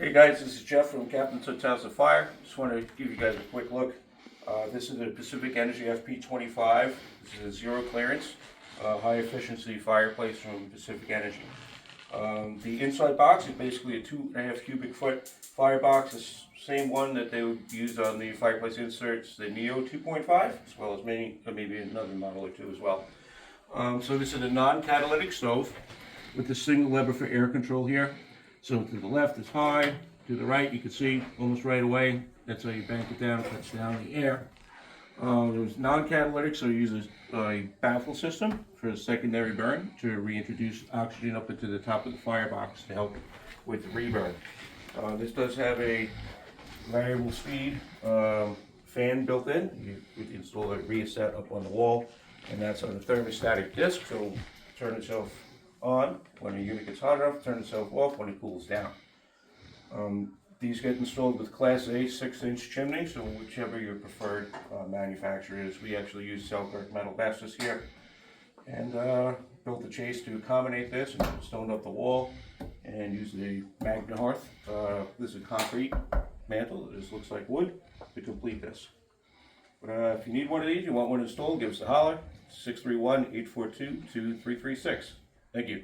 Hey guys, this is Jeff from Captain Soot House of Fire. Just want to give you guys a quick look. This is a Pacific Energy Fp25. This is a zero clearance, high efficiency fireplace from Pacific Energy. The inside box is basically a 2.5 cubic foot firebox. It's the same one that they would use on the fireplace inserts, the Neo 2.5, as well as maybe another model or two as well. So this is a non-catalytic stove with a single lever for air control here. So to the left is high, to the right you can see almost right away, that's how you bank it down, cuts down the air. There's non-catalytic, so you use a baffle system for a secondary burn to reintroduce oxygen up into the top of the firebox to help with the reburn. This does have a variable speed fan built in. You can install a rheostat up on the wall, and that's on a thermostatic disc, so it'll turn itself on when the unit gets hot enough, turn itself off when it cools down. These get installed with Class A 6-inch chimney, so whichever your preferred manufacturer is. We actually use Selkirk metal bases here, and built the chase to accommodate this, and stoned up the wall, and used a Magna hearth. This is a concrete mantle. This looks like wood to complete this. But if you need one of these, you want one installed, give us a holler. 631-842-2336. Thank you.